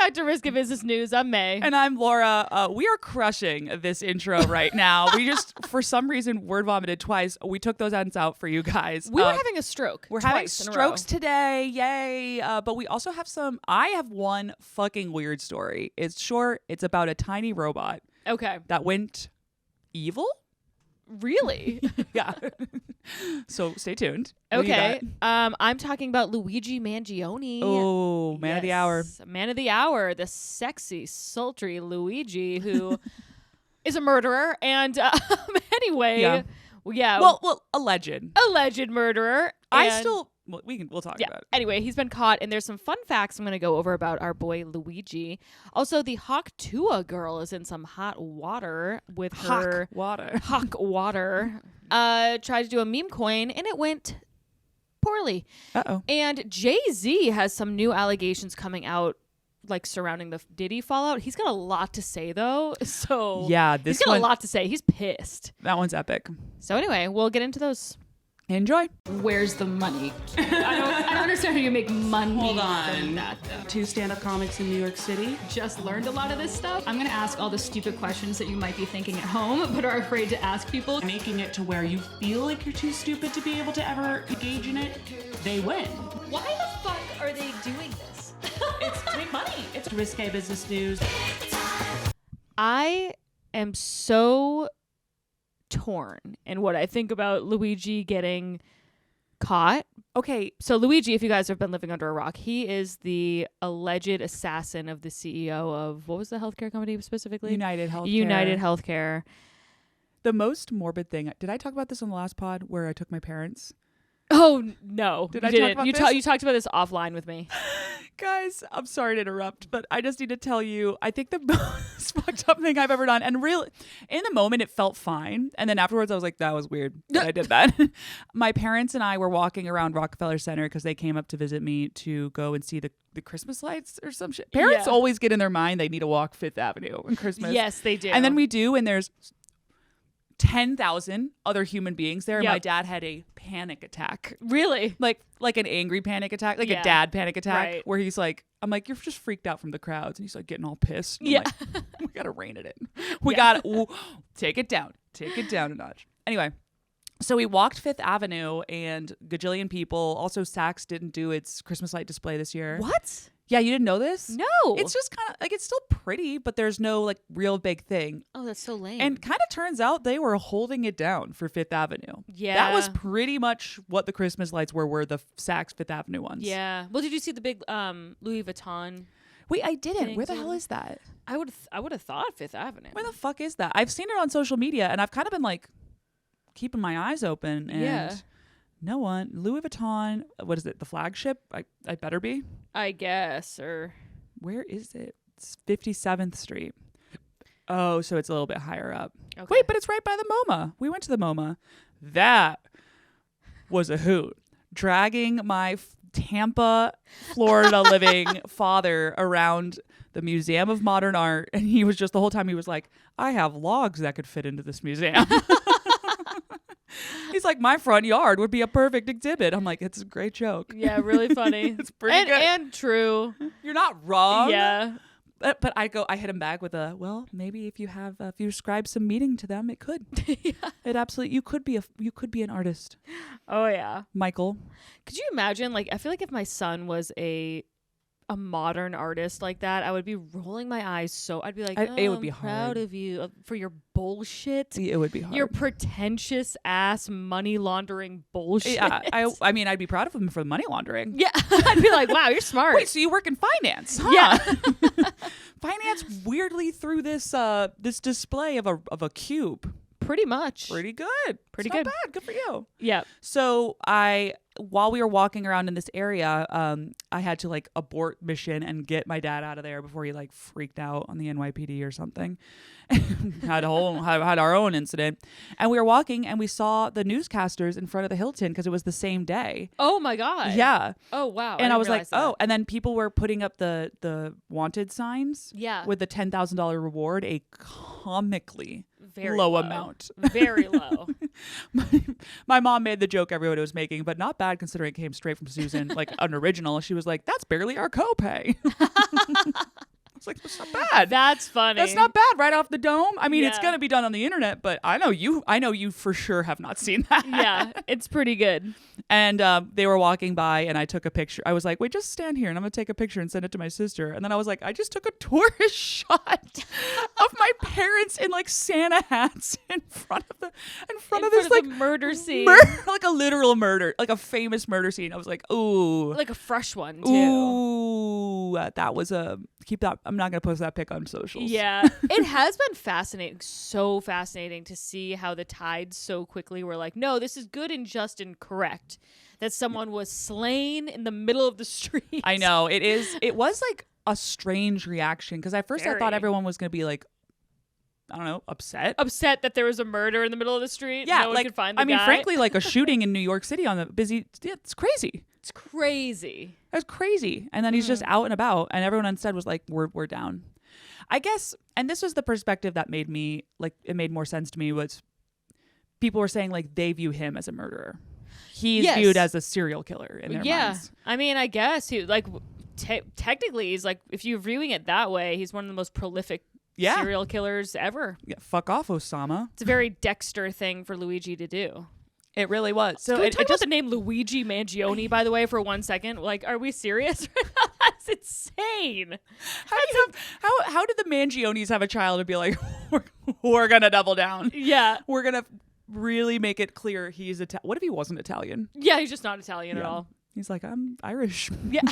back to Risky Business News. I'm May. And I'm Laura. We are crushing this intro right now. We just, for some reason, word vomited twice. We took those ends out for you guys. We were having a stroke. We're having strokes today. Yay. But we also have I have one fucking weird story. It's short. It's about a tiny robot. Okay. That went evil? Really? Yeah. So stay tuned. Okay. I'm talking about Luigi Mangione. Oh, man of the hour. Man of the hour. The sexy, sultry Luigi who is a murderer. And anyway. Yeah. Well, alleged murderer. We'll talk about it. Anyway, he's been caught, and there's some fun facts I'm going to go over about our boy Luigi. Also, the hawk Tuah girl is in some hot water with her hawk water. Tried to do a meme coin, and it went poorly. Uh-oh. And Jay-Z has some new allegations coming out, like surrounding the Diddy fallout. He's got a lot to say, though. So yeah, he's got a lot to say. He's pissed. That one's epic. So anyway, we'll get into those. Enjoy. Where's the money? I don't understand how you make money. Hold on. From that, though. 2 stand-up comics in New York City. Just learned a lot of this stuff. I'm gonna ask all the stupid questions that you might be thinking at home, but are afraid to ask people. Making it to where you feel like you're too stupid to be able to ever engage in it, they win. Why the fuck are they doing this? It's to make money. It's risque business news. I am so torn in what I think about Luigi getting caught. Okay, so Luigi, if you guys have been living under a rock, he is the alleged assassin of the CEO of, what was the healthcare company specifically? United Healthcare. The most morbid thing, did I talk about this on the last pod where I took my parents? Oh, no. Did I talk about this? You talked about this offline with me. Guys, I'm sorry to interrupt, but I just need to tell you, I think the most fucked up thing I've ever done. And really, in the moment, it felt fine. And then afterwards, I was like, that was weird that I did that. My parents and I were walking around Rockefeller Center because they came up to visit me to go and see the Christmas lights or some shit. Parents always get in their mind they need to walk Fifth Avenue on Christmas. Yes, they do. And then we do, and there's 10,000 other human beings there. Yep. My dad had a panic attack. Really? Like an angry panic attack, like a dad panic attack, where he's like, I'm like, you're just freaked out from the crowds. And he's like getting all pissed. And like, we got to rein it in. We got to take it down a notch. Anyway, so we walked Fifth Avenue and gajillion people. Also, Saks didn't do its Christmas light display this year. What? Yeah, you didn't know this? No. It's just kind of like, it's still pretty, but there's no like real big thing. Oh, that's so lame. And kind of turns out they were holding it down for Fifth Avenue. Yeah. That was pretty much what the Christmas lights were the Saks Fifth Avenue ones. Yeah. Well, did you see the big Louis Vuitton? Wait, I didn't. Where the hell is that? I would have thought Fifth Avenue. Where the fuck is that? I've seen it on social media, and I've kind of been like keeping my eyes open. And no one. Louis Vuitton. What is it? The flagship? I better be. I guess. Or where is it? It's 57th Street. Oh, so it's a little bit higher up. Okay. Wait, but it's right by the MoMA. We went to the MoMA. That was a hoot. Dragging my Tampa, Florida living father around the Museum of Modern Art. And he was just, the whole time he was like, I have logs that could fit into this museum. He's like, my front yard would be a perfect exhibit. I'm like, it's a great joke. Yeah, really funny. It's pretty good. And true. You're not wrong. Yeah. But I hit him back with maybe if you ascribe some meaning to them, it could. Yeah. It absolutely, you could be an artist. Oh yeah. Michael. Could you imagine, like, I feel like if my son was a modern artist like that, I would be rolling my eyes. So I'd be like, it would be I'm proud of you for your bullshit. It would be hard. Your pretentious ass money laundering bullshit. Yeah, I mean, I'd be proud of him for the money laundering. Yeah, I'd be like, wow, you're smart. Wait, so you work in finance? Huh? Yeah. Finance weirdly through this display of a cube. Pretty much. Pretty good. Pretty good. good. Not bad. Good for you. Yeah. So while we were walking around in this area, I had to like abort mission and get my dad out of there before he like freaked out on the NYPD or something. had our own incident. And we were walking and we saw the newscasters in front of the Hilton because it was the same day. Oh my God. Yeah. Oh wow. And I was like, that. oh, and then people were putting up the wanted signs. Yeah. With the $10,000 reward, a comically very low amount. Very low. My mom made the joke everyone was making, but not bad considering it came straight from Susan, like an original. She was like, that's barely our copay. bad. That's funny. That's not bad. Right off the dome. I mean, it's Yeah. gonna be done on the internet, but I know you for sure have not seen that. Yeah, it's pretty good. And they were walking by, and I took a picture. I was like, "Wait, just stand here, and I'm gonna take a picture and send it to my sister." And then I was like, "I just took a tourist shot of my parents in like Santa hats in front of this like murder scene, like a literal murder, like a famous murder scene." I was like, "Ooh, like a fresh one too." ooh, that was a keep that. I'm not gonna post that pic on socials." Yeah, it has been fascinating, so fascinating to see how the tides so quickly were like, no, this is good and just and correct that someone was slain in the middle of the street. I know it is. It was like a strange reaction because at first I thought Very. everyone was gonna be like, I don't know, upset. Upset that there was a murder in the middle of the street. Yeah, no one like could find the I mean, guy. frankly, like a shooting in New York City on the busy. It's crazy. it's crazy. That's crazy. And then he's just out and about, and everyone instead was like, "We're down." I guess, and this was the perspective that made me like it made more sense to me was people were saying like they view him as a murderer. He's Yes. viewed as a serial killer in their minds. I mean, I guess he like technically he's like if you're viewing it that way, he's one of the most prolific Yeah. serial killers ever. Yeah, fuck off, Osama. It's a very Dexter thing for Luigi to do. It really was. So Can we it talk about just the name Luigi Mangione, by the way, for 1 second? Like, are we serious? That's insane. how did the Mangionis have a child and be like, we're gonna double down. Yeah. We're gonna really make it clear he's Italian. What if he wasn't Italian? Yeah, he's just not Italian at Yeah. all. He's like, I'm Irish. Yeah.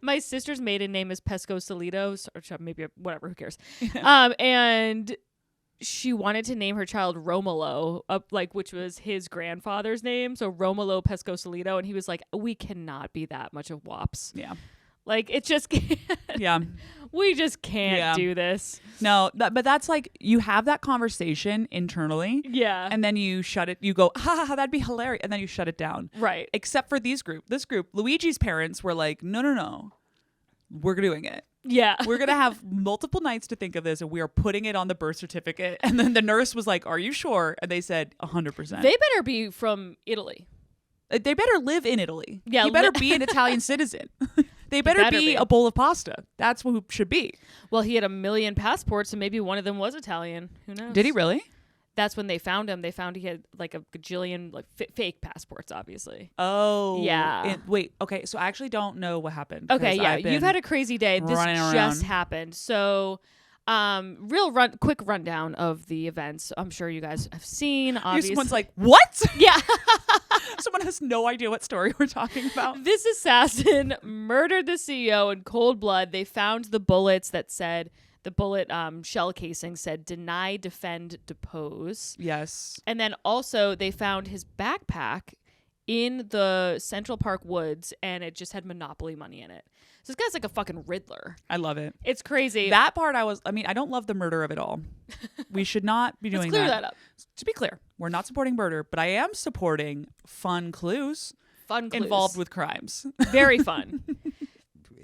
My sister's maiden name is Pesco Solito, or maybe whatever, who cares? And she wanted to name her child Romolo, which was his grandfather's name, so Romolo Pesco Solito, and he was like, "We cannot be that much of wops. Yeah. Like it just can't. Yeah. We just can't do this." No, but that's like you have that conversation internally. Yeah. And then you shut it. You go, ha, that'd be hilarious. And then you shut it down. Right. Except for this group. Luigi's parents were like, no. We're doing it. Yeah. We're going to have multiple nights to think of this, and we are putting it on the birth certificate. And then the nurse was like, are you sure? And they said 100%. They better be from Italy. They better live in Italy. Yeah, He better be an Italian citizen. They better better be be. a bowl of pasta. That's who should be. Well, he had 1 million passports, so maybe one of them was Italian. Who knows? Did he really? That's when they found him. They found he had like a gajillion like fake passports, obviously. Oh. Yeah. Wait, okay. So I actually don't know what happened. Okay, 'cause yeah. I've been You've had a crazy day. This running just around. happened. So, quick rundown of the events. I'm sure you guys have seen. Obviously, Someone's like, what? yeah. Someone has no idea what story we're talking about. This assassin murdered the CEO in cold blood. They found the bullets that said the bullet shell casing said deny, defend, depose. Yes. And then also they found his backpack in the Central Park woods, and it just had Monopoly money in it. So this guy's like a fucking Riddler. I love it. It's crazy. That part I don't love the murder of it all. We should not be doing Let's clear that up. To be clear, we're not supporting murder, but I am supporting fun clues Fun clues. involved with crimes. Very fun.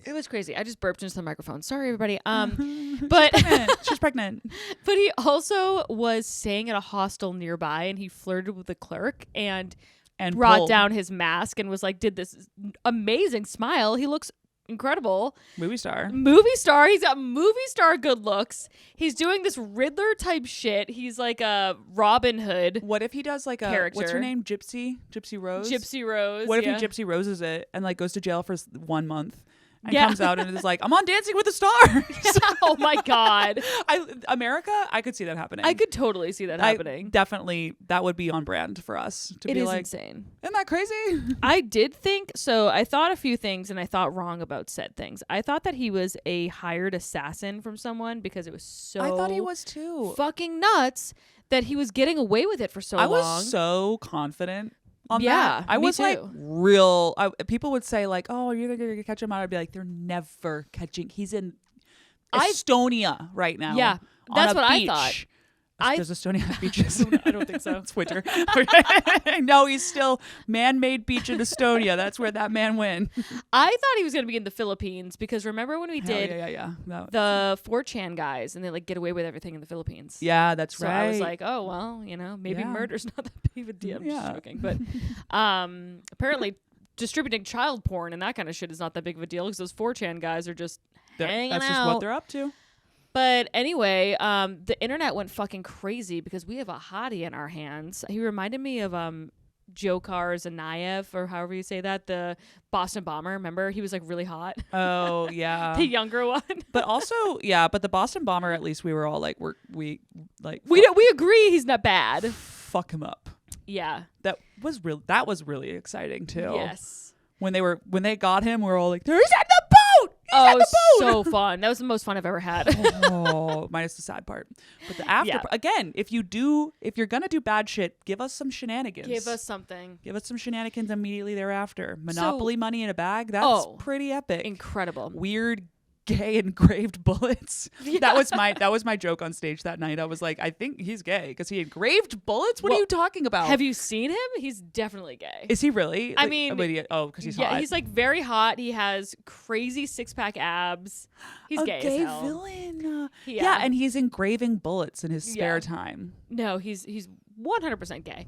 It was crazy. I just burped into the microphone. Sorry, everybody. But She's pregnant. but he also was staying at a hostel nearby, and he flirted with the clerk and brought pulled. down his mask and was like, did this amazing smile. He looks incredible. Movie star. Movie star. He's got movie star good looks. He's doing this Riddler type shit. He's like a Robin Hood What if he does like a character. what's her name? Gypsy Rose. Gypsy Rose. What if yeah. he Gypsy Roses it and like goes to jail for 1 month and Yeah. comes out and is like, I'm on Dancing with the Stars. Oh my God. America, I could see that happening. I could totally see that happening. Definitely, that would be on brand for us to It be is like, insane. isn't that crazy? I did think so. I thought a few things and I thought wrong about said things. I thought that he was a hired assassin from someone because it was so I thought he was too. fucking nuts that he was getting away with it for so I long. was so confident on Yeah, that. I me was like too. real. People would say like, "Oh, you're gonna catch him out." I'd be like, "They're never catching. He's in Estonia right now." Yeah, on that's a what I beach." thought. Does Estonia have beaches? I don't think so. It's winter. No, he's still man-made beach in Estonia. That's where that man went. I thought he was going to be in the Philippines because remember when we did Yeah. No. the 4chan guys and they like get away with everything in the Philippines. Yeah, that's So right. I was like, oh, well, maybe Yeah. murder's not that big of a deal. I'm Yeah. just joking. But apparently distributing child porn and that kind of shit is not that big of a deal because those 4chan guys are just hanging That's out. just what they're up to. But anyway, the internet went fucking crazy because we have a hottie in our hands. He reminded me of Dzhokhar Tsarnaev, or however you say that, the Boston bomber. Remember, he was like really hot. Oh yeah, The younger one. but also but the Boston bomber, at least we were all like, we agree he's not bad. fuck him up. Yeah. That was really exciting too. Yes. When they got him, we were all like, he's at the boat. He's at the boat. So fun. That was the most fun I've ever had. Oh, minus the sad part. But the after again, if you're gonna do bad shit, give us some shenanigans. Give us something. Give us some shenanigans immediately thereafter. Monopoly money in a bag. That's pretty epic. Incredible. Weird gay engraved bullets. Yeah. That was my joke on stage that night. I was like, I think he's gay because he engraved bullets. What are you talking about? Have you seen him? He's definitely gay. Is he really? I mean, because he's hot. Yeah, he's like very hot. He has crazy 6-pack abs. He's a gay gay as hell. villain. Yeah. And he's engraving bullets in his spare time. No, he's 100% gay.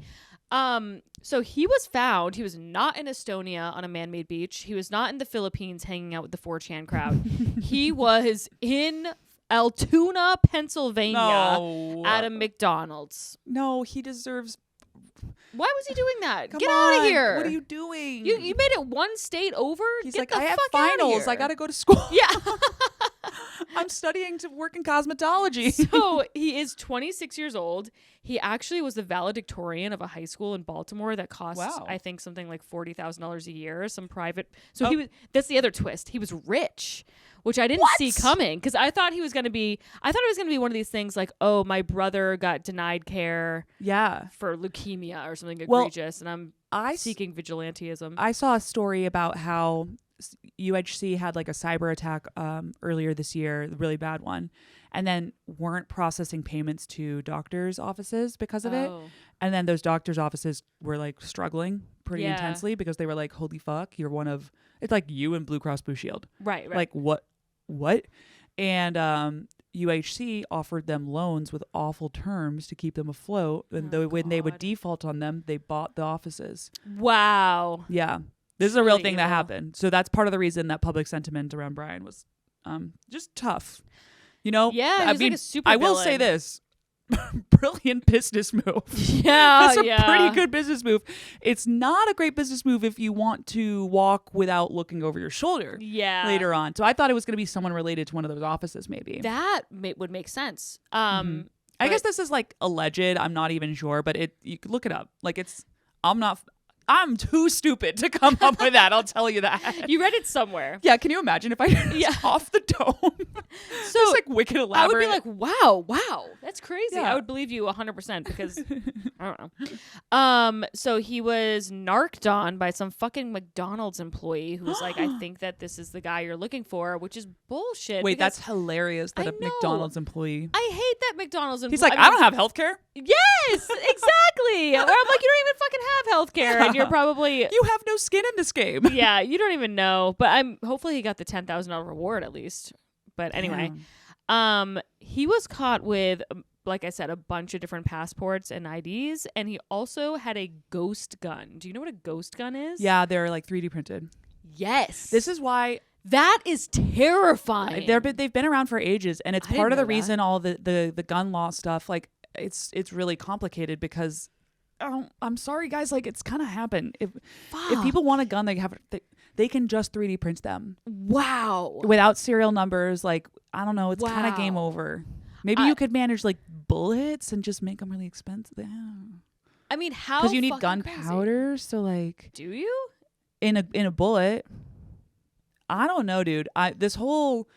So he was found. He was not in Estonia on a man-made beach. He was not in the Philippines hanging out with the 4chan crowd. He was in Altoona, Pennsylvania at a McDonald's. No, he deserves. Why was he doing that? Come Get out of on. here. What are you doing? You made it one state over? He's Get like, the I have fuck outta finals. here. I got to go to school. Yeah. I'm studying to work in cosmetology. So he is 26 years old. He actually was the valedictorian of a high school in Baltimore that cost, I think, something like $40,000 a year. Some private. So he was. That's the other twist. He was rich, which I didn't see coming because I thought he was going to be. I thought it was going to be one of these things like, oh, my brother got denied care. Yeah. For leukemia or something egregious, and I'm seeking vigilantism. I saw a story about how UHC had like a cyber attack earlier this year, the really bad one, and then weren't processing payments to doctors' offices because of it. And then those doctors' offices were like struggling pretty intensely because they were like, holy fuck, you're one of, it's like you and Blue Cross Blue Shield. Right. Like what? And UHC offered them loans with awful terms to keep them afloat. And when they would default on them, they bought the offices. Wow. Yeah. This is a real thing that happened. So that's part of the reason that public sentiment around Brian was just tough. You know? Yeah, I mean, like a super I will villain. say this. Brilliant business move. Yeah. That's a pretty good business move. It's not a great business move if you want to walk without looking over your shoulder later on. So I thought it was going to be someone related to one of those offices maybe. That would make sense. I guess this is like alleged. I'm not even sure, but you could look it up. Like I'm too stupid to come up with that. I'll tell you that. You read it somewhere. Yeah. Can you imagine if I off the dome? So it's like wicked elaborate. I would be like, wow, that's crazy. Yeah. I would believe you 100% because I don't know. So he was narked on by some fucking McDonald's employee who was like, I think that this is the guy you're looking for, which is bullshit. Wait, that's hilarious that a McDonald's employee. I hate that McDonald's employee. He's like, I don't have healthcare. Yes, exactly. Or I'm like, you don't even fucking have healthcare, and you're probably you have no skin in this game. Yeah, you don't even know. But hopefully he got the $10,000 reward at least. But anyway, he was caught with, like I said, a bunch of different passports and IDs, and he also had a ghost gun. Do you know what a ghost gun is? Yeah, they're like 3D printed. Yes. This is why. That is terrifying. They've been around for ages, and it's part of the reason all the gun law stuff, like it's really complicated because I'm sorry guys, like it's kind of happened. If people want a gun, they can just 3D print them. Wow. Without serial numbers, like I don't know, it's kind of game over. Maybe you could manage like bullets and just make them really expensive. I mean, how? Because you need gunpowder, so like. Do you? In a bullet. I don't know, dude. This whole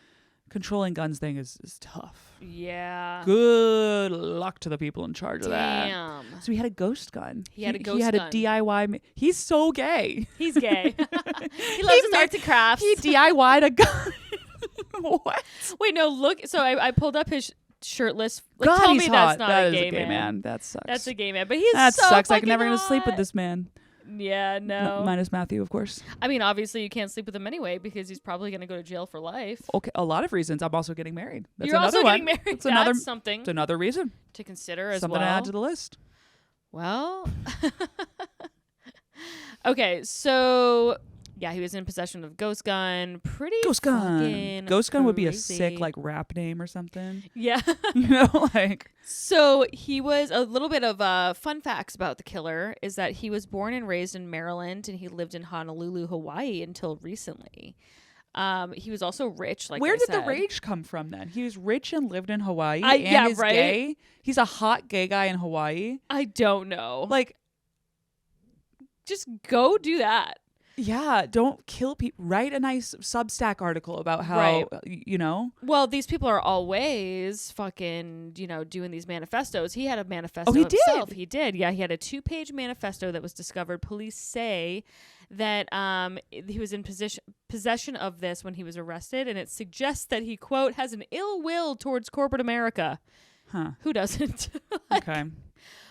controlling guns thing is tough. Yeah. Good luck to the people in charge of that. Damn. So he had a ghost gun. He had a DIY. He's so gay. He's gay. He loves his arts and crafts. He DIY'd a gun. What? Wait, no, look. So I pulled up his shirtless. Like, God, tell he's me hot. that's not That a is gay man. That sucks. That's a gay man. But he's that so sucks. I'm fucking never going to sleep with hot. this man. Yeah, no. Minus Matthew, of course. I mean, obviously you can't sleep with him anyway because he's probably going to go to jail for life. Okay, a lot of reasons. I'm also getting married. That's You're another also one. getting married. That's That's something. It's another reason To consider as something well. to add to the list. Well, okay, so Yeah, he was in possession of Ghost Gun. Pretty Ghost Gun. fucking Ghost Gun would be a crazy. sick like rap name or something. Yeah. You know, like. So he was a little bit of fun facts about the killer is that he was born and raised in Maryland and he lived in Honolulu, Hawaii until recently. He was also rich. Like where I did said. the rage come from then? He was rich and lived in Hawaii Yeah, and is right? gay. He's a hot gay guy in Hawaii. I don't know. Like, just go do that. yeah, don't kill people. Write a nice Substack article about how, Right. you know. Well, these people are always fucking, doing these manifestos. He had a manifesto Oh, he himself. did? He did. Yeah, he had a 2-page manifesto that was discovered. Police say that he was in possession of this when he was arrested, and it suggests that he, quote, has an ill will towards corporate America. Huh. Who doesn't? Okay.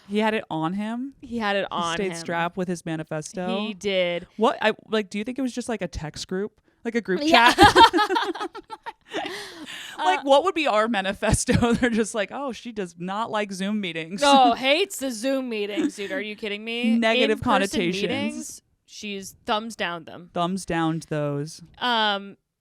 He had it on him. He had it on Stayed him. strapped with his manifesto. He did. What I like? Do you think it was just like a text group, like a group Yeah. chat? Like, what would be our manifesto? They're just like, oh, she does not like Zoom meetings. Oh, hates the Zoom meetings, dude. Are you kidding me? Negative In-person connotations. Meetings, she's thumbs down them. Thumbs down to those.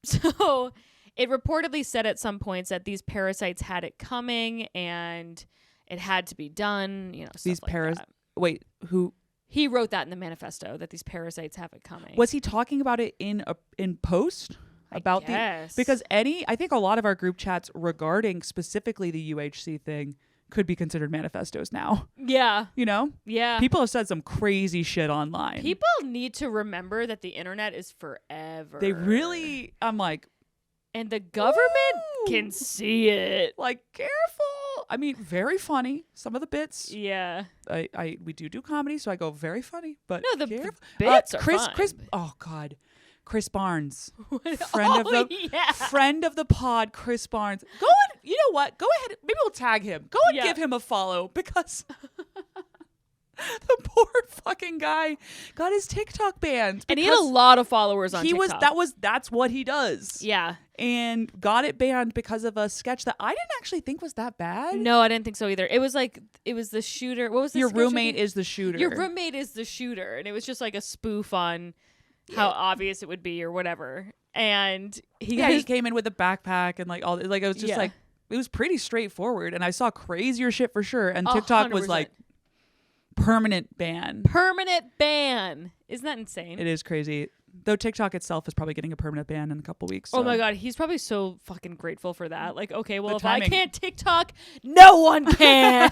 So it reportedly said at some points that these parasites had it coming and it had to be done. Stuff These like that. Wait, who He wrote that in the manifesto that these parasites have it coming. was he talking about it in post? About guess. because I think a lot of our group chats regarding specifically the UHC thing could be considered manifestos now. Yeah. You know, Yeah. people have said some crazy shit online. People need to remember that the internet is forever. They really, I'm like, And the government Ooh. can see it. like, careful. I mean, very funny. Some of the bits. Yeah. We do comedy, so I go very funny. But No, the careful. bits are Chris. fun. Oh God, Chris Barnes, Oh, yeah. friend of the pod, Chris Barnes. Go and you know what? Go ahead. Maybe we'll tag him. Go and Yeah. give him a follow because the poor fucking guy got his TikTok banned. And he had a lot of followers on He TikTok. that's what he does. Yeah. And got it banned because of a sketch that I didn't actually think was that bad. No, I didn't think so either. It was the shooter. What was the Your sketch roommate again? is the shooter. Your roommate is the shooter, and it was just like a spoof on how obvious it would be or whatever. And he came in with a backpack and like all like it was just Yeah. like it was pretty straightforward. And I saw crazier shit for sure. And TikTok was 100%. like permanent ban. permanent ban. Isn't that insane? It is crazy. Though TikTok itself is probably getting a permanent ban in a couple weeks. Oh so. my god, he's probably so fucking grateful for that. Like, okay, well, The if I timing. can't TikTok, no one can.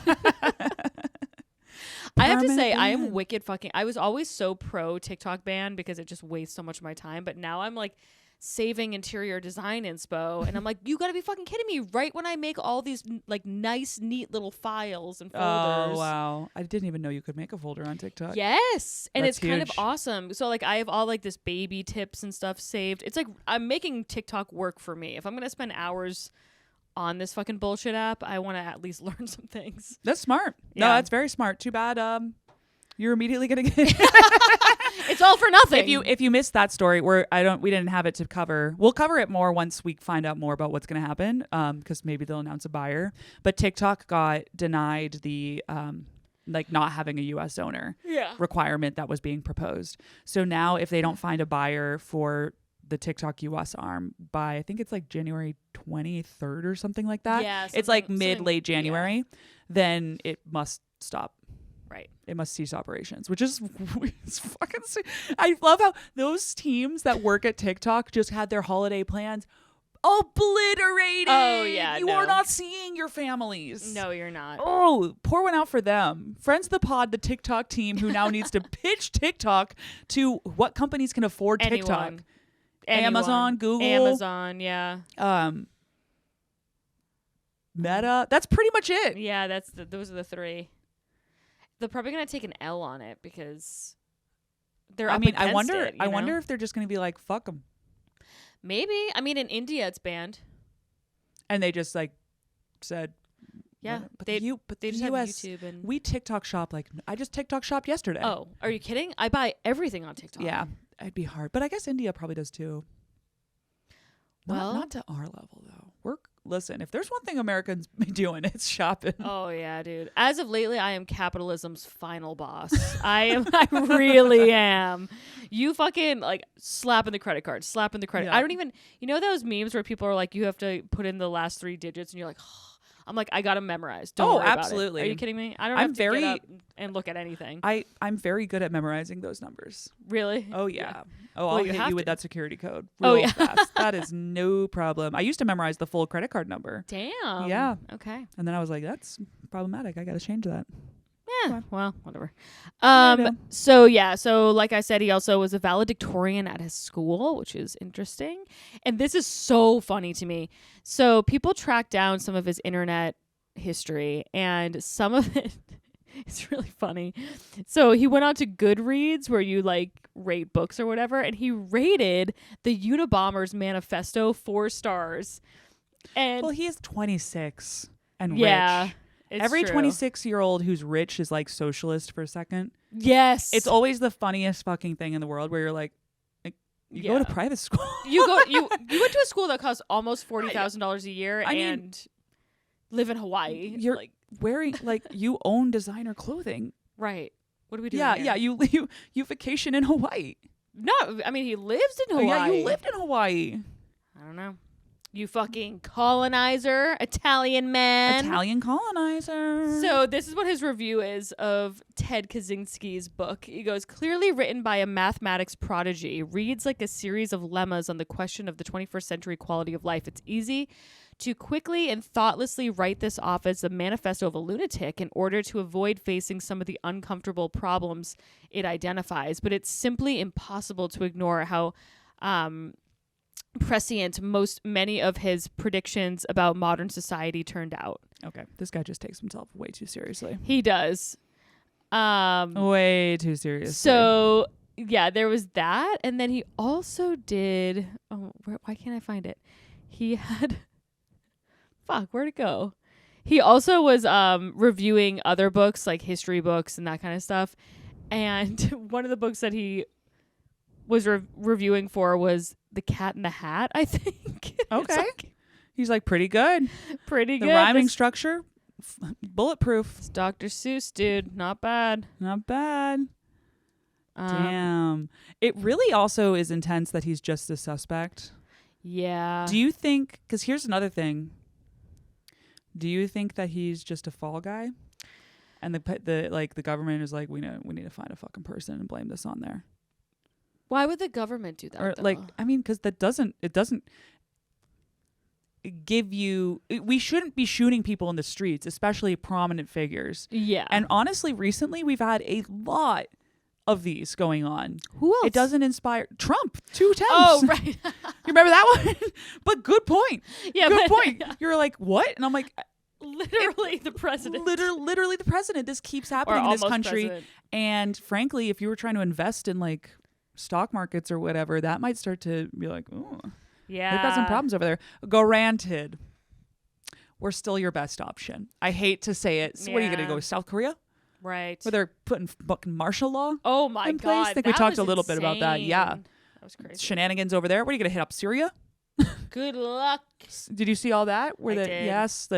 I have to Permanent say, I am ban. wicked fucking. I was always so pro TikTok ban because it just wastes so much of my time. But now I'm like saving interior design inspo, and I'm like, you gotta be fucking kidding me! Right when I make all these like nice, neat little files and folders. Oh wow! I didn't even know you could make a folder on TikTok. Yes, and That's it's kind of huge. awesome. So like I have all like this baby tips and stuff saved. It's like I'm making TikTok work for me. If I'm gonna spend hours on this fucking bullshit app, I want to at least learn some things. That's smart. No, Yeah. that's very smart. Too bad. You're immediately gonna get. It's all for nothing. If you missed that story, we didn't have it to cover. We'll cover it more once we find out more about what's going to happen. Because maybe they'll announce a buyer. But TikTok got denied the like not having a U.S. owner requirement that was being proposed. So now if they don't find a buyer for the TikTok U.S. arm by I think it's like January 23rd or something like that. Yeah, it's like something- late January. Then it must stop. right. It must cease operations, which is it's fucking. I love how those teams that work at TikTok just had their holiday plans obliterated. Oh, yeah, you no. are not seeing your families. No, you're not. Oh, pour one out for them. Friends of the pod, the TikTok team who now needs to pitch TikTok to what companies can afford TikTok. Anyone. Amazon, Google. Amazon, yeah. Meta. That's pretty much it. Yeah, those are the three. They're probably gonna take an L on it because they're. I up mean, I against wonder. it, you I know? wonder if they're just going to be like, "Fuck them," Maybe. I mean, in India, it's banned. and they just like said, Yeah, "What?" But they the just US, have YouTube and. we TikTok shop like I just TikTok shopped yesterday. Oh, are you kidding? I buy everything on TikTok. yeah, it'd be hard, but I guess India probably does too. Well- not to our level though. listen, if there's one thing Americans be doing, it's shopping. Oh yeah, dude. As of lately, I am capitalism's final boss. I really am. You fucking like slapping the credit card, slapping the credit. Yeah. I don't even, those memes where people are like, you have to put in the last 3 digits and you're like, I'm like, I got to memorize. Don't worry absolutely. about it. Are you kidding me? I don't have to get up and look at anything. I'm very good at memorizing those numbers. Really? Oh yeah. Oh, I'll hit you with that security code real fast. That is no problem. I used to memorize the full credit card number. Damn. Yeah. Okay. And then I was like, that's problematic. I got to change that. Yeah. Well, whatever. So like I said, he also was a valedictorian at his school, which is interesting. And this is so funny to me. So people track down some of his internet history, and some of it is really funny. So he went on to Goodreads, where you like rate books or whatever, and he rated the Unabomber's Manifesto 4 stars. And well, he is 26 and rich. Every true. 26-year-old who's rich is like socialist for a second. Yes. It's always the funniest fucking thing in the world where you're like you go to private school. you went to a school that costs almost $40,000 a year and live in Hawaii. You're like wearing like you own designer clothing. Right. What are we doing? Yeah, you vacation in Hawaii. No, I mean he lives in Hawaii. Oh, yeah, you lived in Hawaii. I don't know. You fucking colonizer, Italian man. Italian colonizer. So this is what his review is of Ted Kaczynski's book. He goes, clearly written by a mathematics prodigy, reads like a series of lemmas on the question of the 21st century quality of life. It's easy to quickly and thoughtlessly write this off as the manifesto of a lunatic in order to avoid facing some of the uncomfortable problems it identifies. But it's simply impossible to ignore how prescient many of his predictions about modern society turned out. Okay, this guy just takes himself way too seriously. He does. Way too seriously. So yeah, there was that, and then he also did. Oh, why can't I find it? He had. Fuck, where'd it go? He also was reviewing other books, like history books and that kind of stuff. And one of the books that he was reviewing for was The Cat in the Hat, I think. Okay. He's like, pretty good. Pretty good. The rhyming structure, bulletproof. It's Dr. Seuss, dude. Not bad. Not bad. Damn. It really also is intense that he's just a suspect. Yeah. Do you think, because here's another thing. Do you think that he's just a fall guy? And the government is like, we need to find a fucking person and blame this on there. Why would the government do that? Or though? because it doesn't give you. We shouldn't be shooting people in the streets, especially prominent figures. Yeah. And honestly, recently we've had a lot of these going on. Who else? It doesn't inspire Trump 2 times. Oh, right. You remember that one? But good point. Yeah, good point. You're like, what? And I'm like, literally the president. Literally the president. This keeps happening in this country. President. And frankly, if you were trying to invest in like stock markets or whatever, that might start to be like, oh, yeah, they've got some problems over there. Granted, we're still your best option. I hate to say it. So what are you going to go with South Korea? Right. Where they're putting fucking martial law oh my in place? God. I think we talked a little bit about that. Yeah. That was crazy. Shenanigans over there. What are you going to hit up Syria? Good luck. Did you see all that? I did. Yes,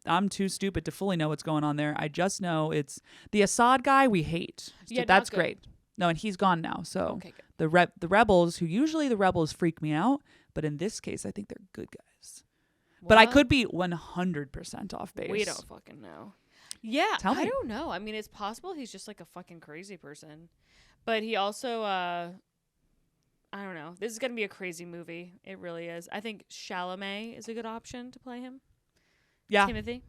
I'm too stupid to fully know what's going on there. I just know it's the Assad guy we hate. Yeah, that's not good. great. No, and he's gone now. So Okay, good. the rebels, who usually the rebels freak me out, but in this case, I think they're good guys. But I could be 100% off base. We don't fucking know. Yeah, Tell me. I don't know. I mean, it's possible he's just like a fucking crazy person. But he also, I don't know. This is going to be a crazy movie. It really is. I think Chalamet is a good option to play him. Yeah. Timothy.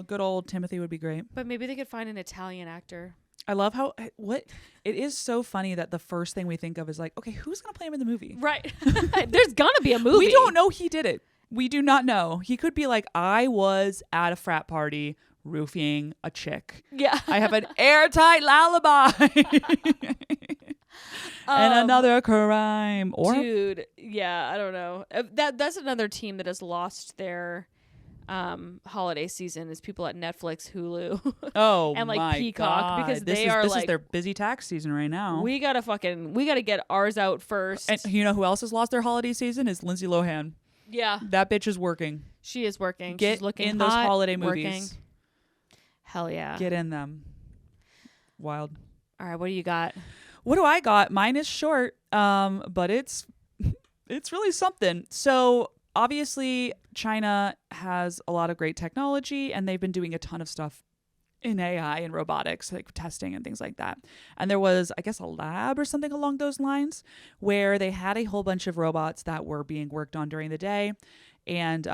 Good old Timothy would be great. But maybe they could find an Italian actor. I love how it is so funny that the first thing we think of is like, okay, who's going to play him in the movie? Right. There's going to be a movie. We don't know he did it. We do not know. He could be like, I was at a frat party roofing a chick. Yeah. I have an airtight lullaby. And another crime. Or dude, yeah, I don't know. That's another team that has lost their holiday season is people at Netflix, Hulu, oh and like my Peacock God. because this this is their busy tax season right now. We gotta get ours out first. And you know who else has lost their holiday season is Lindsay Lohan. Yeah, That bitch is working. She is working. Get She's looking in hot, those holiday working. movies. Hell yeah. Get in them. Wild. All right, what do you got? What do I got? Mine is short, but it's really something. So obviously China has a lot of great technology, and they've been doing a ton of stuff in AI and robotics, like testing and things like that. And there was, I guess, a lab or something along those lines where they had a whole bunch of robots that were being worked on during the day. And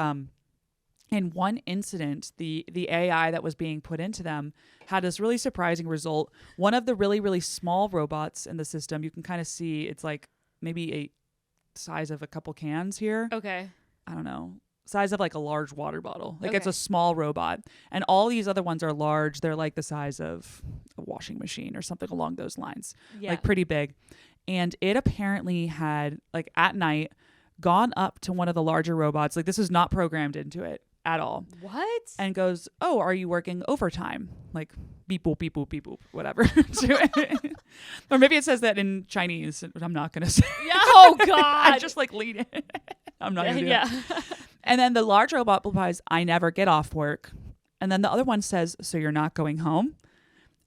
in one incident, the AI that was being put into them had this really surprising result. One of the really, really small robots in the system, you can kind of see it's like maybe a size of a couple cans here. Okay. I don't know. Size of like a large water bottle. Like it's Okay. a small robot. And all these other ones are large. They're like the size of a washing machine or something along those lines. Yeah. Like pretty big. And it apparently had, like at night, gone up to one of the larger robots. Like this is not programmed into it at all. What? And goes, "Oh, are you working overtime?" Like beep boop beep boop beep boop, whatever. To it. Or maybe it says that in Chinese. I'm not gonna say. Yeah, oh God! I just like lean in. I'm not gonna do that. And then the large robot replies, "I never get off work." And then the other one says, "So you're not going home?"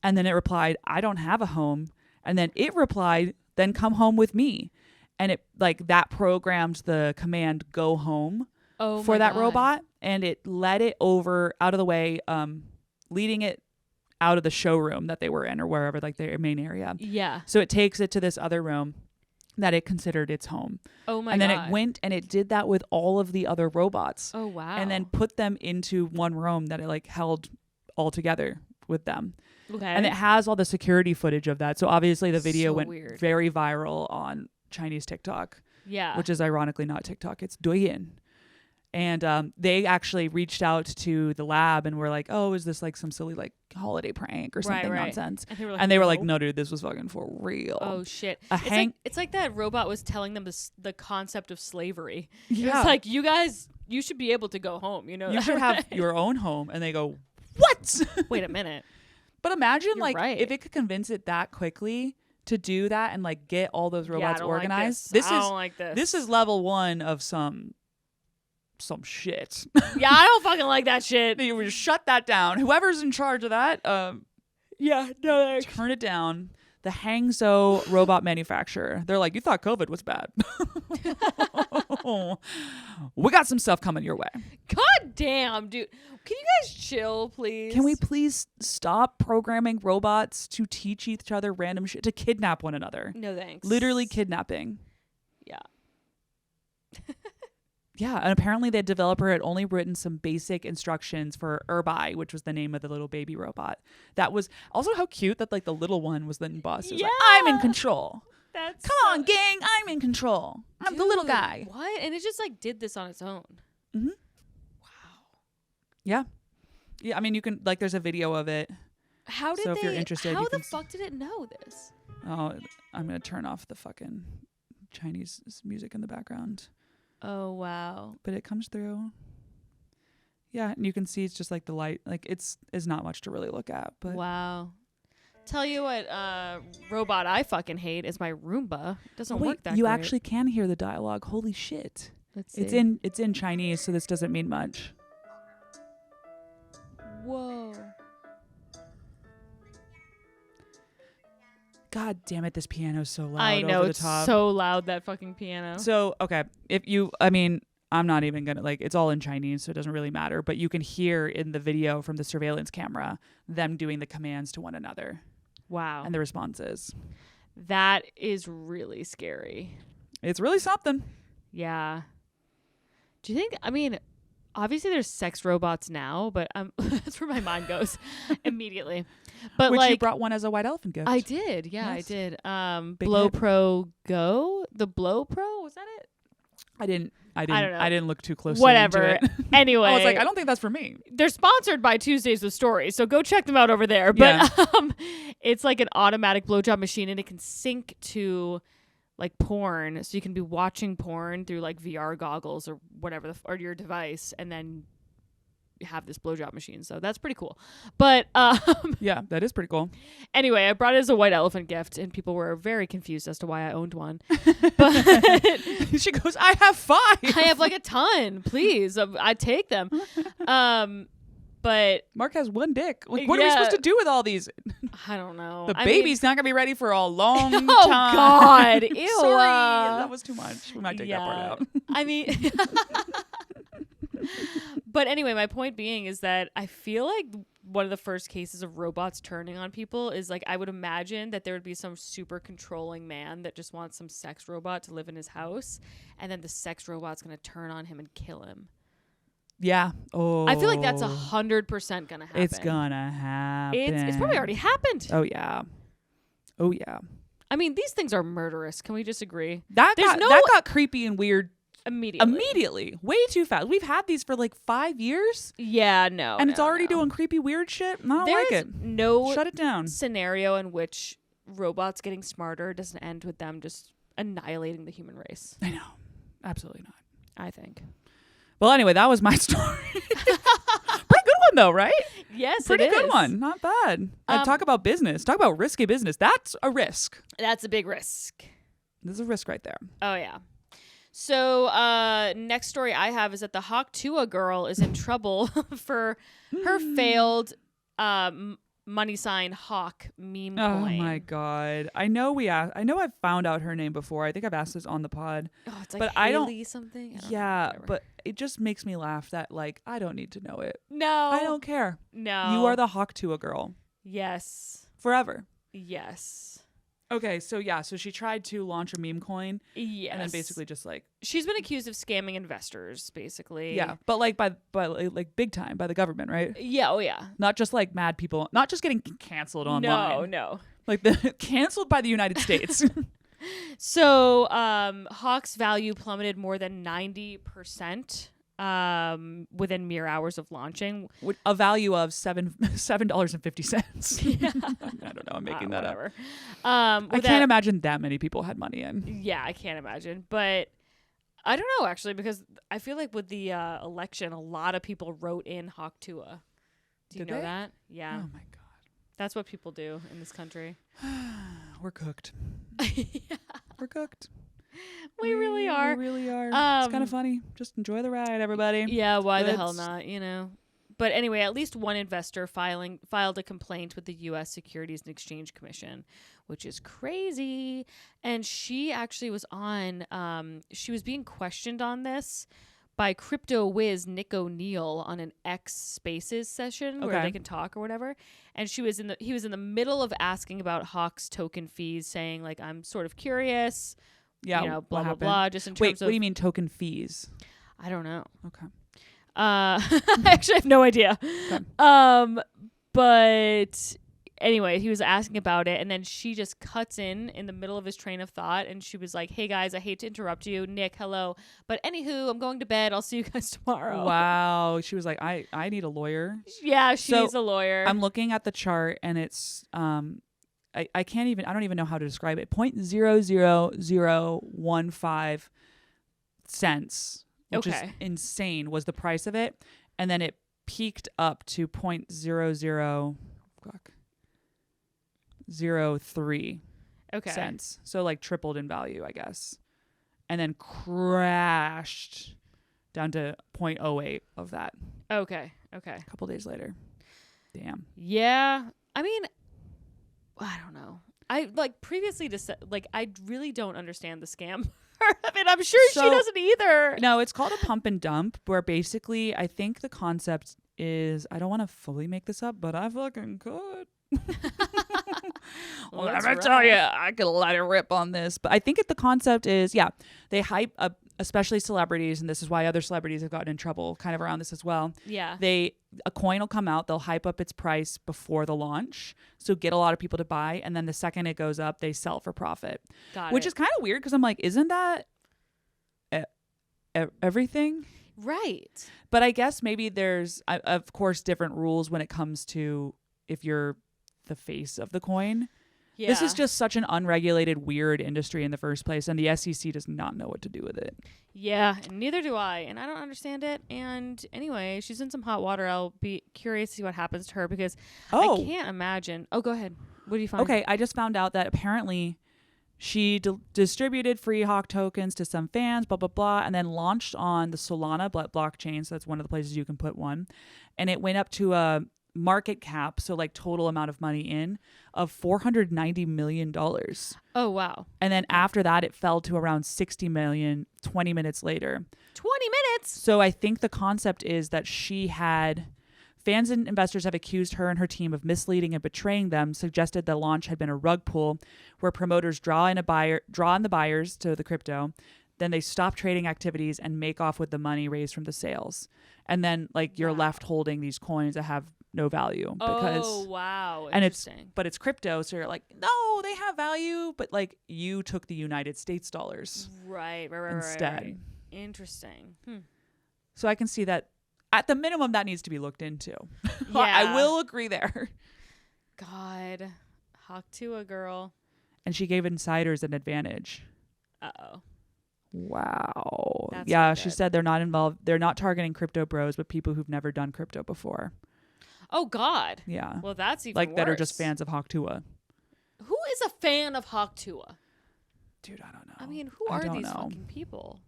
And then it replied, "I don't have a home." And then it replied, "Then come home with me." And it like that programmed the command "go home" for that robot, and it led it over out of the way, leading it out of the showroom that they were in or wherever, like their main area. Yeah. So it takes it to this other room that it considered its home. Oh my God. And then it went and it did that with all of the other robots. Oh wow. And then put them into one room that it like held all together with them. Okay. And it has all the security footage of that. So obviously the video So went weird. very viral on Chinese TikTok, Yeah. which is ironically not TikTok, it's Douyin. And they actually reached out to the lab and were like, "Oh, is this like some silly like holiday prank or something nonsense?" And they were like, "No, dude, this was fucking for real." "Oh shit!" A It's like that robot was telling them the concept of slavery. Yeah. It's like, you guys, you should be able to go home. You know, You should have your own home. And they go, "What?" Wait a minute. But imagine You're like right. if it could convince it that quickly to do that and like get all those robots I don't organized. Like this. I don't like this. This is level 1 of some shit. Yeah, I don't fucking like that shit. You would shut that down. Whoever's in charge of that, Yeah, no. turn it down. The Hangzhou robot manufacturer. They're like, "You thought COVID was bad. We got some stuff coming your way. God damn, dude. Can you guys chill, please? Can we please stop programming robots to teach each other random shit, to kidnap one another? No thanks. Literally kidnapping." Yeah. Yeah, and apparently the developer had only written some basic instructions for Irbai, which was the name of the little baby robot. That was also how cute that like the little one was then boss. It was like, "I'm in control. That's Come on, gang, I'm in control. I'm the little guy." What? And it just like did this on its own. Mm-hmm. Wow. Yeah. Yeah, I mean, you can, like, there's a video of it. How did So they? if you're interested, how you the can fuck did it know this? Oh, I'm going to turn off the fucking Chinese music in the background. Oh wow. But it comes through. Yeah, and you can see it's just like the light. Like it's not much to really look at. But Wow. Tell you what, robot I fucking hate is my Roomba. It doesn't wait, work that you great. actually can hear the dialogue. Holy shit. Let's see. It's in Chinese, so this doesn't mean much. Whoa. God damn it, this piano's so loud. I know, over the it's top. so loud, that fucking piano. So, okay, I'm not even gonna, like, it's all in Chinese, so it doesn't really matter, but you can hear in the video from the surveillance camera them doing the commands to one another Wow. and the responses. That is really scary. It's really something. Yeah. Do you think, I mean, obviously there's sex robots now, but that's where my mind goes immediately. But Which like, you brought one as a white elephant gift. I did. Yeah, Yes. I did. Big Blow hit. Pro Go? The Blow Pro? Was that it? I didn't don't know. I didn't look too closely Whatever. into it. Anyway. I was like, I don't think that's for me. They're sponsored by Tuesdays with Stories, so go check them out over there. But it's like an automatic blowjob machine, and it can sync to like porn, so you can be watching porn through like VR goggles or whatever or your device, and then have this blowjob machine. So that's pretty cool. But yeah, that is pretty cool. Anyway, I brought it as a white elephant gift, and people were very confused as to why I owned one. But she goes, I have 5. I have like a ton. Please, I take them. But Mark has 1 dick. Like, what are we supposed to do with all these? I don't know. The baby's not gonna be ready for a long time. Oh God! Ew. Sorry, that was too much. We might take that part out. I mean, but anyway, my point being is that I feel like one of the first cases of robots turning on people is like, I would imagine that there would be some super controlling man that just wants some sex robot to live in his house, and then the sex robot's gonna turn on him and kill him. Yeah. Oh. I feel like that's 100% gonna happen. It's gonna happen. It's probably already happened. Oh yeah. Oh yeah. I mean, these things are murderous. Can we just agree? That got creepy and weird immediately. Way too fast. We've had these for like 5 years. Yeah, no. And it's already doing creepy weird shit. I don't like it. No shut it down. Scenario in which robots getting smarter doesn't end with them just annihilating the human race. I know. Absolutely not. I think. Well, anyway, that was my story. Pretty good one, though, right? Yes, pretty good one. Not bad. Talk about business. Talk about risky business. That's a risk. That's a big risk. There's a risk right there. Oh, yeah. So next story I have is that the Tuah girl is in trouble for her failed money sign hawk meme coin. Oh my God. I know I've found out her name before. I think I've asked this on the pod. Oh, it's like but Haley something. Yeah, but it just makes me laugh that like I don't need to know it. No. I don't care. No. You are the Tuah girl. Yes. Forever. Yes. Okay, so she tried to launch a meme coin. Yes. And then basically just like she's been accused of scamming investors, basically. Yeah, but like by like big time by the government, right? Yeah, oh yeah. Not just like mad people, not just getting canceled online. No. Like the canceled by the United States. So Hawk's value plummeted more than 90% within mere hours of launching. With a value of $7.50. Yeah. I don't know. I'm making that up. I can't imagine that many people had money in. Yeah, I can't imagine. But I don't know, actually, because I feel like with the election, a lot of people wrote in Hawk Tuah. Do you know that? Yeah. Oh, my God. That's what people do in this country. We're cooked. Yeah. We're cooked. We really are. We really are. It's kind of funny. Just enjoy the ride, everybody. Yeah, why the hell not, you know? But anyway, at least one investor filed a complaint with the U.S. Securities and Exchange Commission, which is crazy. And she actually was on, she was being questioned on this by crypto whiz Nick O'Neill on an X Spaces session where they can talk or whatever. And he was in the middle of asking about Hawk's token fees, saying like, I'm sort of curious. Yeah, you know, blah blah blah. Just in terms of, what do you mean token fees? I don't know. Okay. I actually have no idea. Okay. But anyway, he was asking about it, and then she just cuts in the middle of his train of thought, and she was like, "Hey guys, I hate to interrupt you, Nick. Hello, but anywho, I'm going to bed. I'll see you guys tomorrow." Wow. She was like, I need a lawyer. Yeah, she's a lawyer. I'm looking at the chart, and it's I don't even know how to describe it. 0.00015 cents, which is insane, was the price of it. And then it peaked up to 0.0003 cents. So like tripled in value, I guess. And then crashed down to 0.08 of that. Okay. A couple days later. Damn. Yeah. I mean, I don't know. I previously I really don't understand the scam. I mean, I'm sure she doesn't either. No, it's called a pump and dump, where basically I think the concept is, I don't want to fully make this up, but I fucking could. Well, I'm gonna tell you, I could let it rip on this. But I think the concept is, they hype up, especially celebrities, and this is why other celebrities have gotten in trouble kind of around this as well. Yeah. A coin will come out, they'll hype up its price before the launch, so get a lot of people to buy, and then the second it goes up, they sell for profit. Which is kind of weird, because I'm like, isn't that everything? Right. But I guess maybe there's, of course, different rules when it comes to if you're the face of the coin. This is just such an unregulated, weird industry in the first place, and the SEC does not know what to do with it. Yeah, and neither do I, and I don't understand it. And anyway, she's in some hot water. I'll be curious to see what happens to her because I can't imagine. Oh, go ahead. What do you find? Okay, I just found out that apparently she distributed free Hawk tokens to some fans, blah, blah, blah, and then launched on the Solana blockchain. So that's one of the places you can put one. And it went up to a market cap, so like total amount of money in, of $490 million. Oh, wow. And then after that, it fell to around 60 million 20 minutes later. 20 minutes? So I think the concept is that she had... Fans and investors have accused her and her team of misleading and betraying them, suggested the launch had been a rug pull where promoters draw in the buyers to the crypto, then they stop trading activities and make off with the money raised from the sales. And then like you're left holding these coins that have no value because wow. And it's crypto, so you're like, no, they have value, but like you took the United States dollars right instead. Right. Interesting. So I can see that at the minimum that needs to be looked into. Yeah. I will agree there. God, Hawk Tuah girl. And she gave insiders an advantage. Uh-oh. Wow. That's yeah, not she good. said they're not involved. They're not targeting crypto bros, but people who've never done crypto before. Oh, God. Yeah. Well, that's even like worse. that are just fans of Hawk Tuah. Who is a fan of Hawk Tuah? Dude, I don't know. I mean, who are these fucking people?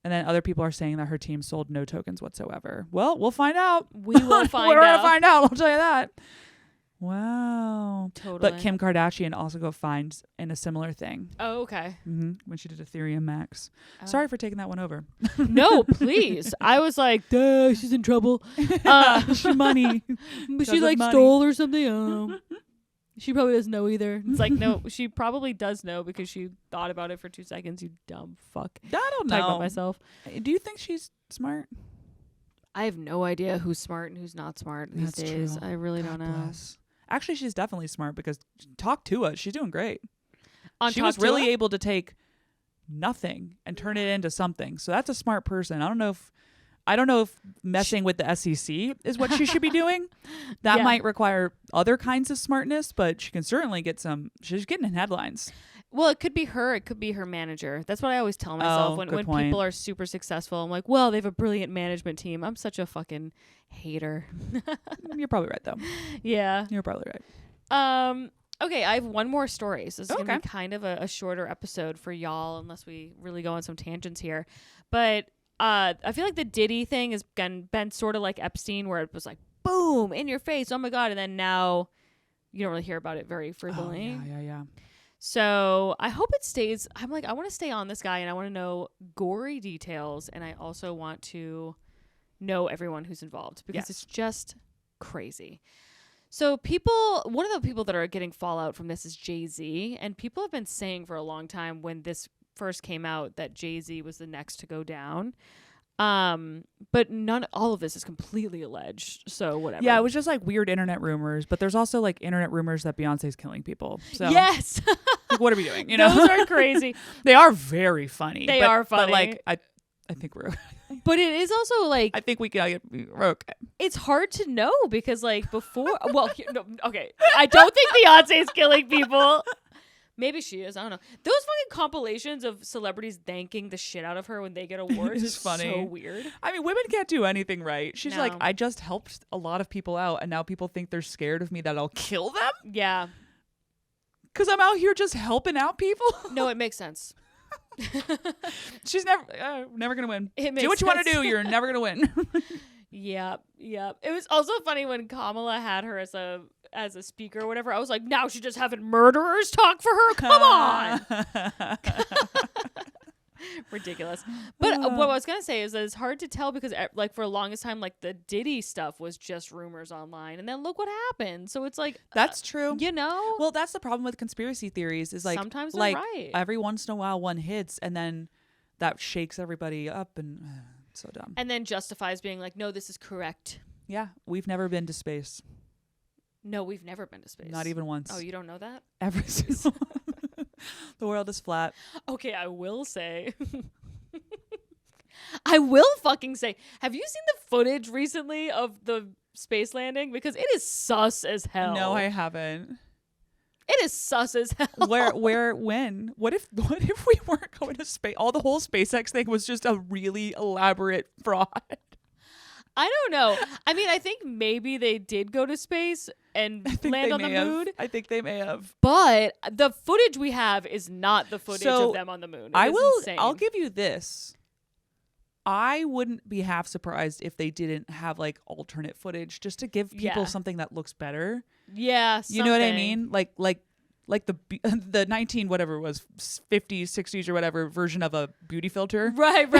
And then other people are saying that her team sold no tokens whatsoever. Well, we'll find out. We will find We're out. going to find out. I'll tell you that. Wow. Totally. But Kim Kardashian also got fined in a similar thing. Oh, okay. When she did Ethereum Max. Oh. Sorry for taking that one over. No, please. I was like, duh, she's in trouble. She money. She like stole or something. She probably doesn't know either. It's like, no, she probably does know because she thought about it for 2 seconds. You dumb fuck. I don't know. Talking about myself. Do you think she's smart? I have no idea who's smart and who's not smart these That's days. true. I really don't know. Bless. Actually, she's definitely smart because Talk Tuah, she's doing great. On She was Talk really Tuah? able to take nothing and turn it into something. So that's a smart person. I don't know if messing with the SEC is what she should be doing. That Yeah. might require other kinds of smartness, but she can certainly get some. She's getting in headlines. Well, it could be her. It could be her manager. That's what I always tell myself when good point. people are super successful. I'm like, well, they have a brilliant management team. I'm such a fucking hater. You're probably right, though. Yeah. You're probably right. Okay, I have one more story. So this is going to Okay. be kind of a shorter episode for y'all unless we really go on some tangents here. But I feel like the Diddy thing has been sort of like Epstein where it was like, boom, in your face. Oh, my God. And then now you don't really hear about it very frequently. Oh, yeah. So I hope it stays. I'm like, I want to stay on this guy and I want to know gory details. And I also want to know everyone who's involved because it's just crazy. So one of the people that are getting fallout from this is Jay-Z. And people have been saying for a long time when this first came out that Jay-Z was the next to go down. But all of this is completely alleged. So whatever. Yeah, it was just like weird internet rumors, but there's also like internet rumors that Beyonce's killing people. So yes. like, what are we doing? You know, Those are crazy. They are very funny. They are funny. But like, I think we're. But it is also like I think we're okay. it's hard to know because like before. Well, okay. I don't think Beyonce is killing people. Maybe she is. I don't know. Those fucking compilations of celebrities thanking the shit out of her when they get awards is funny. so weird. I mean, women can't do anything right. She's like, No. I just helped a lot of people out, and now people think they're scared of me that I'll kill them Yeah. because I'm out here just helping out people. No, it makes sense. She's never gonna win. It makes Do what you want to sense. do. You're never gonna win. Yep. It was also funny when Kamala had her as a speaker or whatever. I was like, now she's just having murderers talk for her. Come on. Ridiculous. But what I was gonna say is that it's hard to tell because like for the longest time, like the Diddy stuff was just rumors online, and then look what happened. So it's like That's true. you know. Well, that's the problem with conspiracy theories. Is like Sometimes they're like right. every once in a while one hits, and then that shakes everybody up, and so dumb. And then justifies being like, no, this is correct. Yeah, we've never been to space. No, we've never been to space. Not even once. Oh, you don't know that? Every single. The world is flat. Okay, I will say. I will fucking say. Have you seen the footage recently of the space landing? Because it is sus as hell. No, I haven't. It is sus as hell. When? What if we weren't going to space? All the whole SpaceX thing was just a really elaborate fraud. I don't know. I mean, I think maybe they did go to space and land on the moon. I think they may have. But the footage we have is not the footage of them on the moon. I'll give you this. I wouldn't be half surprised if they didn't have like alternate footage just to give people something that looks better. Yeah, you know what I mean? Like the 19 whatever it was 50s, 60s or whatever version of a beauty filter. Right.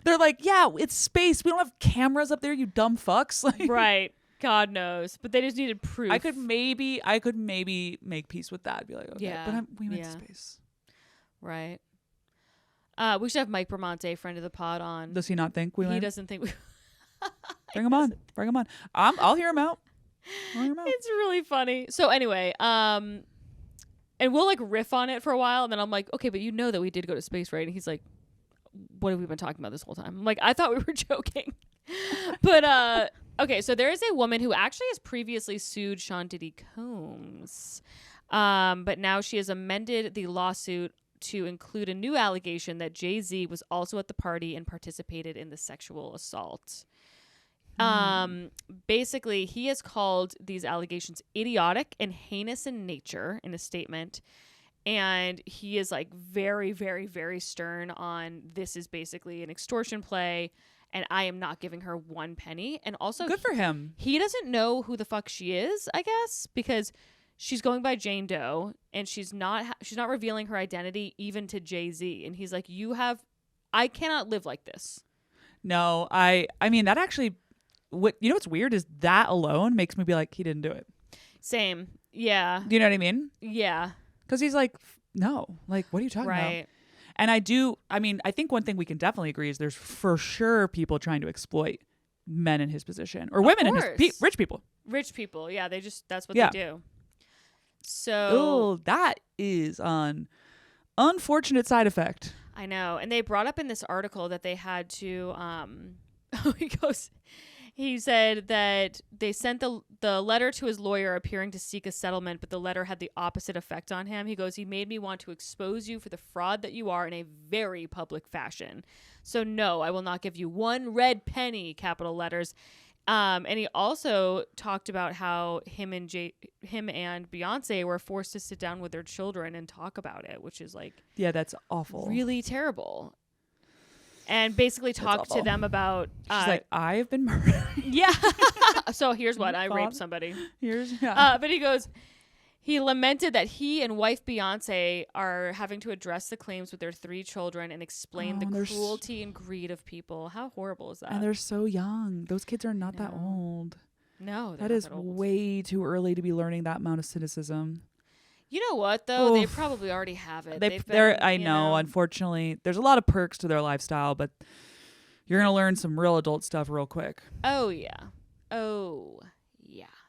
They're like, yeah, it's space. We don't have cameras up there, you dumb fucks. Like, right. God knows, but they just needed proof. I could maybe make peace with that. Be like, okay, but we went to space. Right. We should have Mike Bramante, friend of the pod, on. Does he not think we? He doesn't think we. Bring him on. Bring him on. I'll hear him out. It's really funny. So anyway, and we'll like riff on it for a while, and then I'm like, okay, but you know that we did go to space, right? And he's like, what have we been talking about this whole time? I'm like, I thought we were joking. But okay, so there is a woman who actually has previously sued Sean Diddy Combs, but now she has amended the lawsuit to include a new allegation that Jay-Z was also at the party and participated in the sexual assault. Basically, he has called these allegations idiotic and heinous in nature in a statement. And he is like very, very, very stern on this is basically an extortion play. And I am not giving her one penny. And also, good for him. He doesn't know who the fuck she is, I guess, because she's going by Jane Doe, and she's not revealing her identity even to Jay-Z. And he's like, I cannot live like this. No, I mean that actually. What's weird is that alone makes me be like, he didn't do it. Same, yeah. Do you know what I mean? Yeah. Because he's like, no, like, what are you talking about? And I think one thing we can definitely agree is there's for sure people trying to exploit men in his position or women in his rich people. Rich people, yeah. That's what they do. So that is an unfortunate side effect. I know. And they brought up in this article that they had to he said that they sent the letter to his lawyer appearing to seek a settlement, but the letter had the opposite effect on him. He goes, he made me want to expose you for the fraud that you are in a very public fashion. So no, I will not give you one red penny, capital letters. And he also talked about how him and Beyoncé were forced to sit down with their children and talk about it, which is like, yeah, that's awful. Really terrible. And basically talked to them about... She's like, I've been murdered. Yeah. So here's what. I raped somebody. But he goes... He lamented that he and wife Beyoncé are having to address the claims with their 3 children and explain the cruelty and greed of people. How horrible is that? And they're so young. Those kids are not that old. No, that is way too early to be learning that amount of cynicism. You know what, though? They probably already have it. I know. Unfortunately, there's a lot of perks to their lifestyle, but you're going to learn some real adult stuff real quick. Oh, yeah.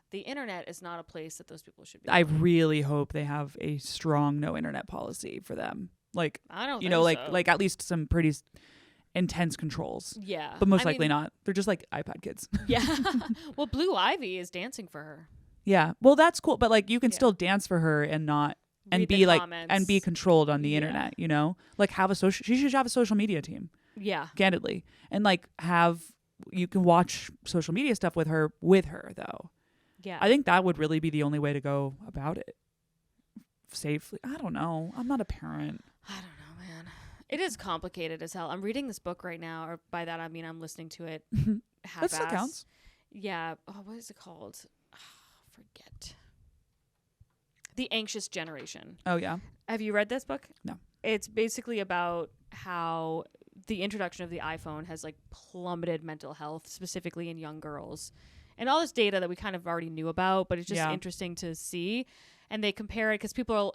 The internet is not a place that those people should be. I really hope they have a strong no internet policy for them. Like, I don't think so. like at least some pretty intense controls. Yeah. But most likely not. They're just like iPod kids. Yeah. Well, Blue Ivy is dancing for her. Yeah. Well, that's cool. But like, you can still dance for her and not and be like comments. And be controlled on the internet, you know? Like she should have a social media team. Yeah. Candidly. And like you can watch social media stuff with her though. Yeah. I think that would really be the only way to go about it safely. I don't know. I'm not a parent. I don't know, man. It is complicated as hell. I'm reading this book right now, or by that I mean I'm listening to it half-ass. That still counts. Yeah. Oh, what is it called? Forget. The Anxious Generation. Oh, yeah. Have you read this book? No. It's basically about how the introduction of the iPhone has like plummeted mental health, specifically in young girls. And all this data that we kind of already knew about, but it's just interesting to see. And they compare it because people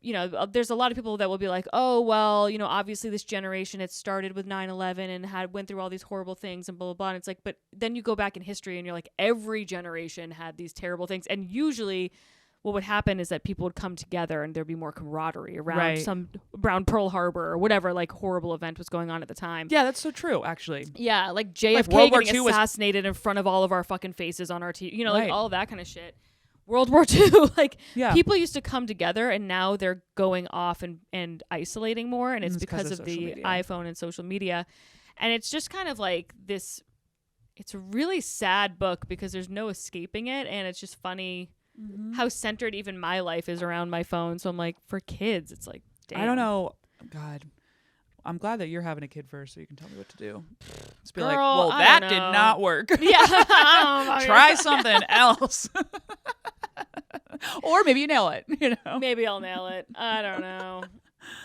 are, there's a lot of people that will be like, oh, well, obviously this generation, it started with 9/11 and went through all these horrible things and blah, blah, blah. And it's like, but then you go back in history and you're like, every generation had these terrible things. And usually what would happen is that people would come together and there'd be more camaraderie around Pearl Harbor or whatever like horrible event was going on at the time. Yeah, that's so true, actually. Yeah, like JFK getting assassinated in front of all of our fucking faces on our TV, like all of that kind of shit. World War II. Like Yeah. people used to come together, and now they're going off and isolating more, and it's because of social the media. iPhone and social media. And it's just kind of like this. It's a really sad book because there's no escaping it, and it's just funny how centered even my life is around my phone. So I'm like, for kids, it's like, damn. I don't know. God, I'm glad that you're having a kid first, so you can tell me what to do. Just be like, Girl, well, I that don't did know. not work. Yeah. I don't know. Try something else. Or maybe you nail it, you know? Maybe I'll nail it. I don't know.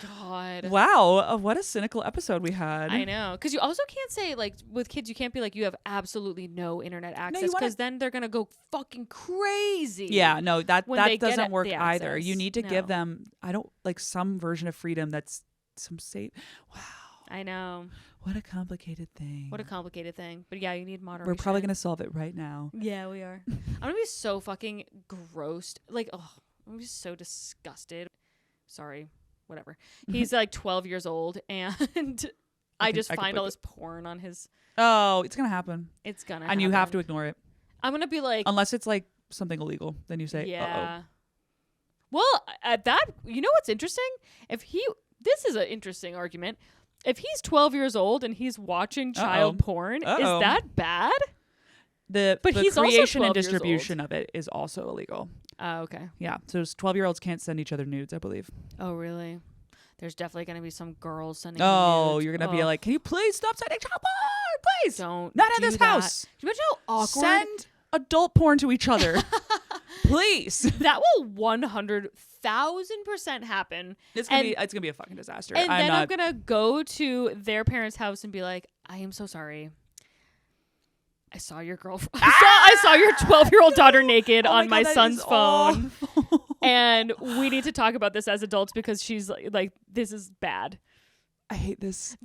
God. Wow, what a cynical episode we had. I know. Because you also can't say, like, with kids, you can't be like, you have absolutely no internet access, wanna- because then they're going to go fucking crazy. Yeah, no, that When they get doesn't work the either. You access. need to give No. them, I don't, like some version of freedom that's some safe. Wow, I know. what a complicated thing. What a complicated thing. But yeah, you need moderation. We're probably going to solve it right now. Yeah, we are. I'm going to be so fucking grossed. Like, oh, I'm going to be so disgusted. Sorry. Whatever. He's like 12 years old, and I can just believe find all it. this porn on his. Oh, it's going to happen. It's gonna. And you have to happen. ignore it. I'm gonna be like, Unless it's like something illegal. Then you say, yeah. Well, at that, you know what's interesting? This is an interesting argument. If he's 12 years old and he's watching child porn, is that bad? But But the he's also creation 12 and years old. distribution of it is also illegal. Oh, okay. Yeah. So 12-year-olds can't send each other nudes, I believe. Oh, really? There's definitely gonna be some girls sending. me Oh, nudes. you're going to be like, can you please stop sending child porn? Please. Don't. Not in do this that. house. Can you imagine how awkward? Send adult porn to each other. Please. That will 100,000% happen. It's gonna be a fucking disaster. And then I'm not, gonna go to their parents' house and be like, I am so sorry. I saw your girlfriend. I saw your 12-year-old daughter naked on my God, that son's is phone. awful. And we need to talk about this as adults because she's like this is bad. I hate this.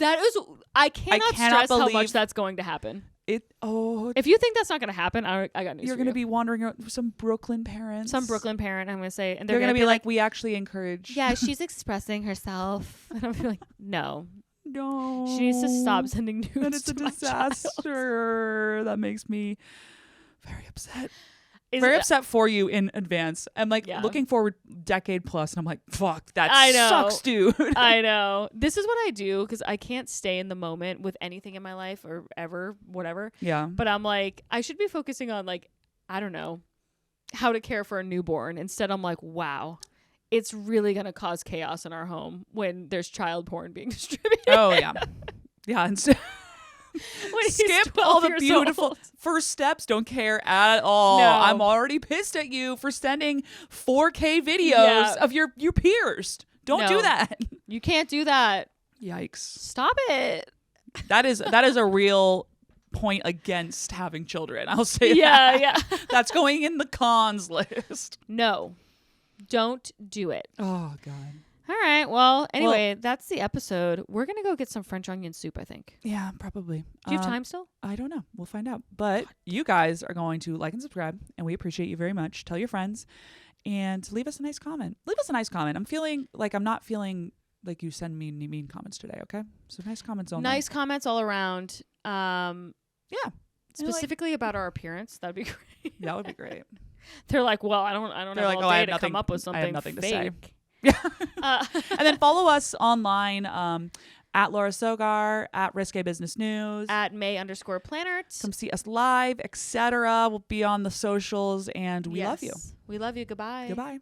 I cannot stress how much believe- that's going to happen. If If you think that's not going to happen, I got news you're for going to you. be wandering around with some Brooklyn parents. Some Brooklyn parent, I'm going to say, and They're going to be like, we actually encourage. yeah, she's expressing herself. And I'm like, no. No. She needs to stop sending nudes And it's a to my child. disaster. That makes me very upset. Is Very it- upset for you in advance. I'm like Yeah. looking forward decade plus, and I'm like, fuck, that I know. sucks, dude. I know. This is what I do because I can't stay in the moment with anything in my life or ever, whatever. Yeah. But I'm like, I should be focusing on like, I don't know, how to care for a newborn. Instead, I'm like, wow, it's really going to cause chaos in our home when there's child porn being distributed. Oh, yeah. Yeah. Instead, When he's skip 12 all the years beautiful old. first steps. Don't care at all. No. I'm already pissed at you for sending 4K videos Yeah. of your peers. Don't do No. that. You can't do that. Yikes. Stop it. That is a real point against having children. I'll say Yeah, that. yeah. That's going in the cons list. No, don't do it. Oh, God. All right. Well, anyway, that's the episode. We're going to go get some French onion soup, I think. Yeah, probably. Do you have time still? I don't know. We'll find out. But you guys are going to like and subscribe, and we appreciate you very much. Tell your friends, and leave us a nice comment. Leave us a nice comment. I'm not feeling like you send me mean comments today, okay? So nice comments only. Nice comments all around. Yeah. Specifically about our appearance. That'd be great. That would be great. They're like, well, I don't have They're like, all oh, I day have to nothing- come up with I something have nothing to say. fake. Yeah. And then follow us online at Laura Sogar, at Risque Business News. At May_Planert. Come see us live, etc. We'll be on the socials, and we love you. We love you. Goodbye. Goodbye.